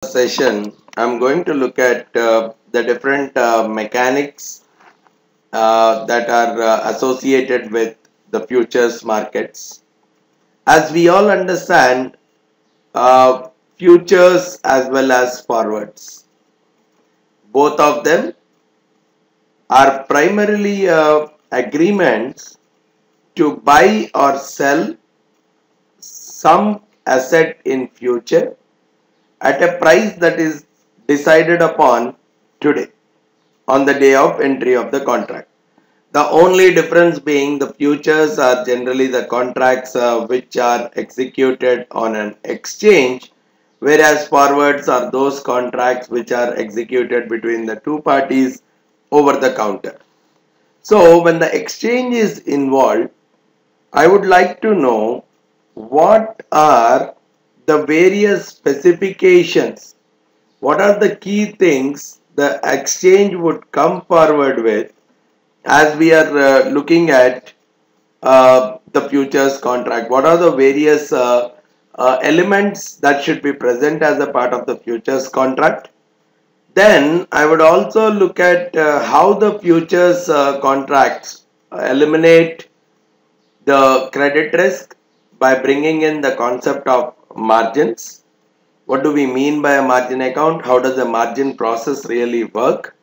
Session, I'm going to look at the different mechanics that are associated with the futures markets. As we all understand, futures as well as forwards, both of them are primarily agreements to buy or sell some asset in future at a price that is decided upon today on the day of entry of the contract. The only difference being the futures are generally the contracts which are executed on an exchange, whereas forwards are those contracts which are executed between the two parties over the counter. So when the exchange is involved, I would like to know what are the various specifications, what are the key things the exchange would come forward with as we are looking at the futures contract. What are the various elements that should be present as a part of the futures contract? Then I would also look at how the futures contracts eliminate the credit risk by bringing in the concept of margins. What do we mean by a margin account? How does the margin process really work?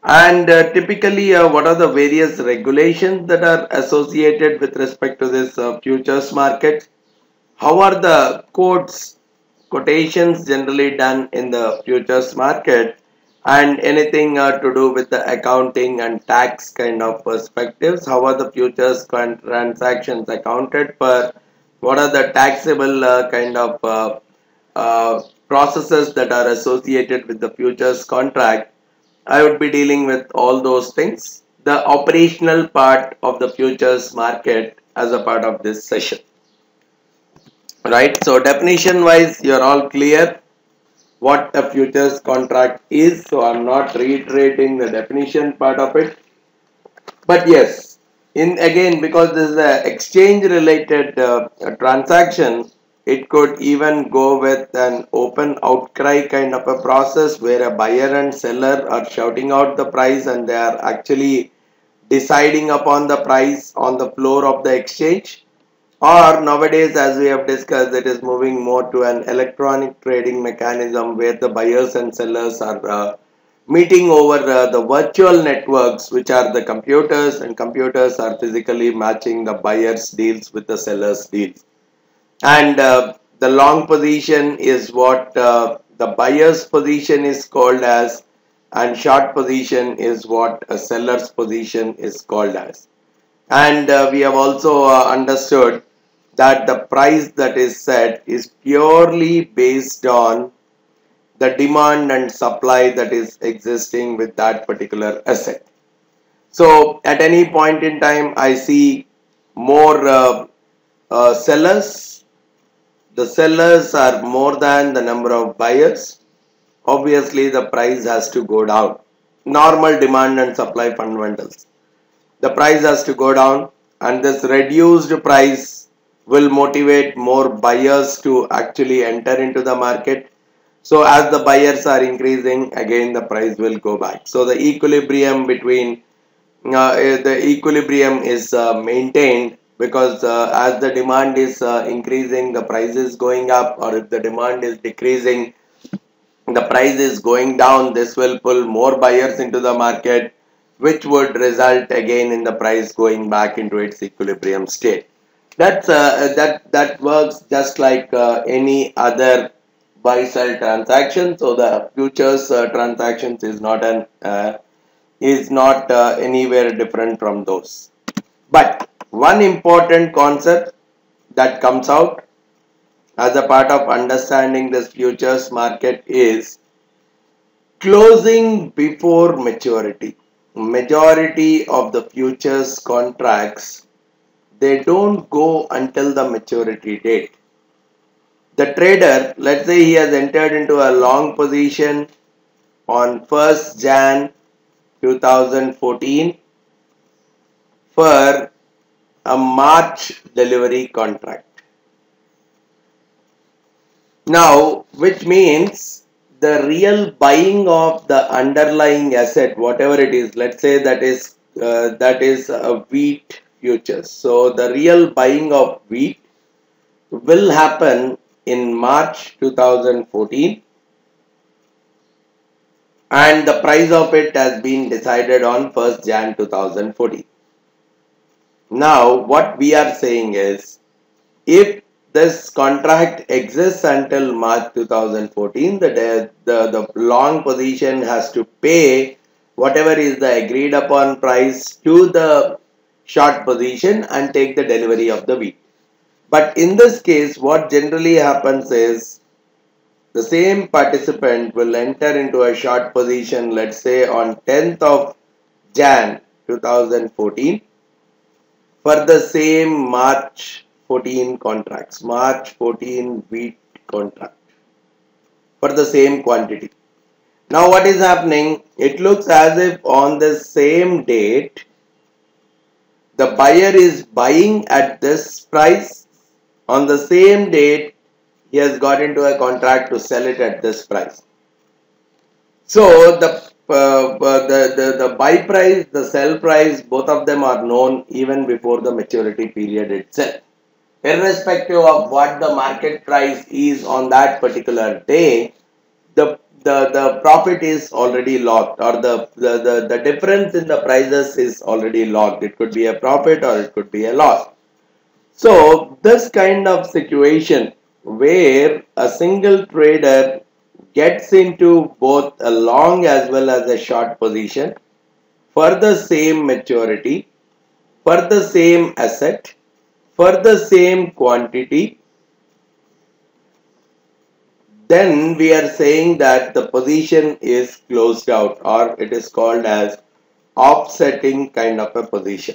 And typically, what are the various regulations that are associated with respect to this futures market? How are the quotations generally done in the futures market? And anything to do with the accounting and tax kind of perspectives? How are the futures transactions accounted for? What are the taxable kind of processes that are associated with the futures contract? I would be dealing with all those things, the operational part of the futures market as a part of this session. Right. So definition wise, you're all clear what a futures contract is. So I'm not reiterating the definition part of it. But yes, in again, because this is a exchange related transaction, it could even go with an open outcry kind of a process where a buyer and seller are shouting out the price and they are actually deciding upon the price on the floor of the exchange. Or nowadays, as we have discussed, it is moving more to an electronic trading mechanism where the buyers and sellers are meeting over the virtual networks, which are the computers, and computers are physically matching the buyer's deals with the seller's deals. And the long position is what the buyer's position is called as, and short position is what a seller's position is called as. And we have also understood that the price that is set is purely based on the demand and supply that is existing with that particular asset. So at any point in time, I see more sellers. The sellers are more than the number of buyers. Obviously, the price has to go down. Normal demand and supply fundamentals. The price has to go down, and this reduced price will motivate more buyers to actually enter into the market. So as the buyers are increasing, again the price will go back. So the equilibrium between the equilibrium is maintained, because as the demand is increasing, the price is going up, or if the demand is decreasing, the price is going down. This will pull more buyers into the market, which would result again in the price going back into its equilibrium state. That works just like any other buy sell transaction. So the futures transactions is not anywhere different from those. But one important concept that comes out as a part of understanding this futures market is closing before maturity. Majority of the futures contracts, they don't go until the maturity date. The trader, let's say he has entered into a long position on 1st Jan 2014 for a March delivery contract. Now, which means the real buying of the underlying asset, whatever it is, let's say that is a wheat futures. So the real buying of wheat will happen in March 2014, and the price of it has been decided on 1st Jan 2014. Now, what we are saying is, if this contract exists until March 2014, the long position has to pay whatever is the agreed upon price to the short position and take the delivery of the wheat. But in this case, what generally happens is the same participant will enter into a short position, let's say on 10th of Jan 2014, for the same March 14 contracts, March 14 wheat contract for the same quantity. Now what is happening? It looks as if on the same date, the buyer is buying at this price. On the same date, he has got into a contract to sell it at this price. So the buy price, the sell price, both of them are known even before the maturity period itself. Irrespective of what the market price is on that particular day, the profit is already locked, or the difference in the prices is already locked. It could be a profit or it could be a loss. So this kind of situation where a single trader gets into both a long as well as a short position for the same maturity, for the same asset, for the same quantity, then we are saying that the position is closed out, or it is called as offsetting kind of a position.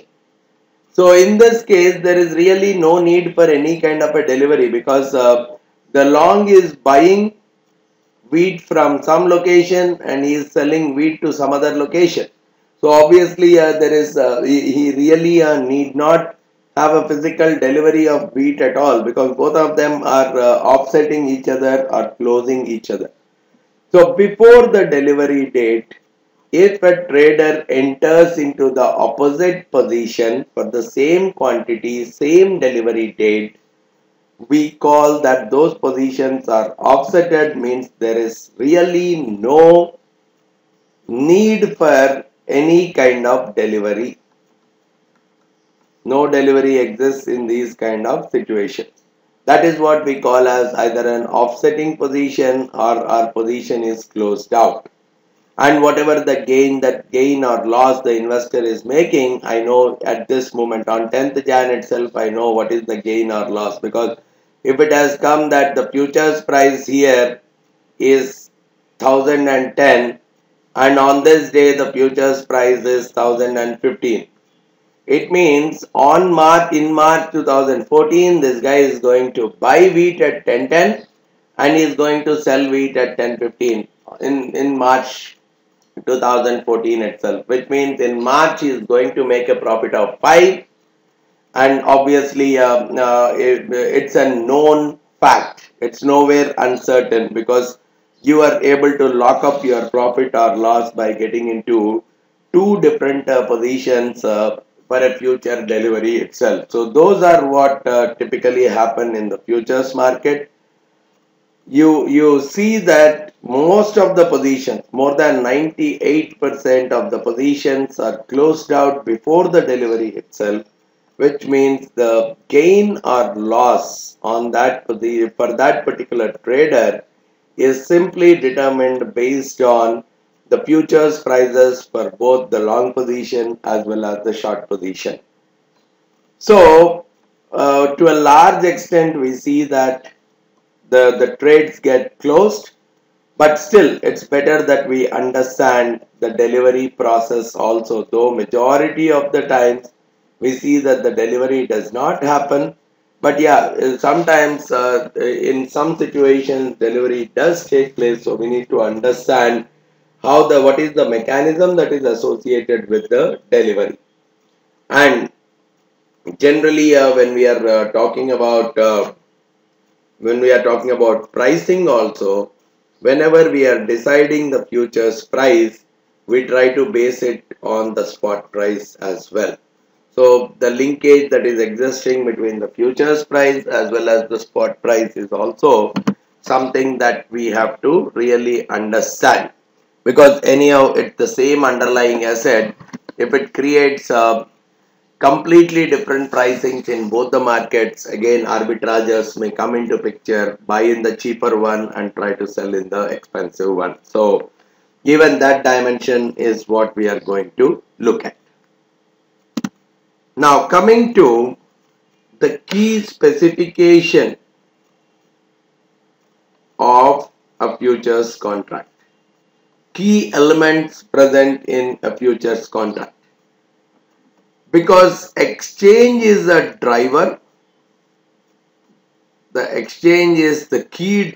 So in this case, there is really no need for any kind of a delivery, because the long is buying wheat from some location and he is selling wheat to some other location. So obviously he really need not have a physical delivery of wheat at all, because both of them are offsetting each other or closing each other. So before the delivery date, if a trader enters into the opposite position for the same quantity, same delivery date, we call that those positions are offsetted, means there is really no need for any kind of delivery. No delivery exists in these kind of situations. That is what we call as either an offsetting position or our position is closed out. And whatever the gain or loss the investor is making, I know at this moment on 10th Jan itself, I know what is the gain or loss, because if it has come that the futures price here is 1010 and on this day the futures price is 1015, it means on March 2014, this guy is going to buy wheat at 1010 and he is going to sell wheat at 1015 in March 2014 itself, which means in March he is going to make a profit of 5, and obviously it's a known fact. It's nowhere uncertain, because you are able to lock up your profit or loss by getting into two different positions for a future delivery itself. So those are what typically happen in the futures market. You see that most of the positions, more than 98% of the positions are closed out before the delivery itself, which means the gain or loss on that for that particular trader is simply determined based on the futures prices for both the long position as well as the short position. So to a large extent, we see that the trades get closed, but still it's better that we understand the delivery process also, though majority of the times we see that the delivery does not happen. But yeah, sometimes in some situations delivery does take place, so we need to understand what is the mechanism that is associated with the delivery. And generally when we are talking about when we are talking about pricing also, whenever we are deciding the futures price, we try to base it on the spot price as well. So the linkage that is existing between the futures price as well as the spot price is also something that we have to really understand, because anyhow it's the same underlying asset. If it creates completely different pricings in both the markets, again arbitrageurs may come into picture, buy in the cheaper one and try to sell in the expensive one. So even that dimension is what we are going to look at. Now coming to the key specification of a futures contract. Key elements present in a futures contract. Because exchange is a driver, the exchange is the key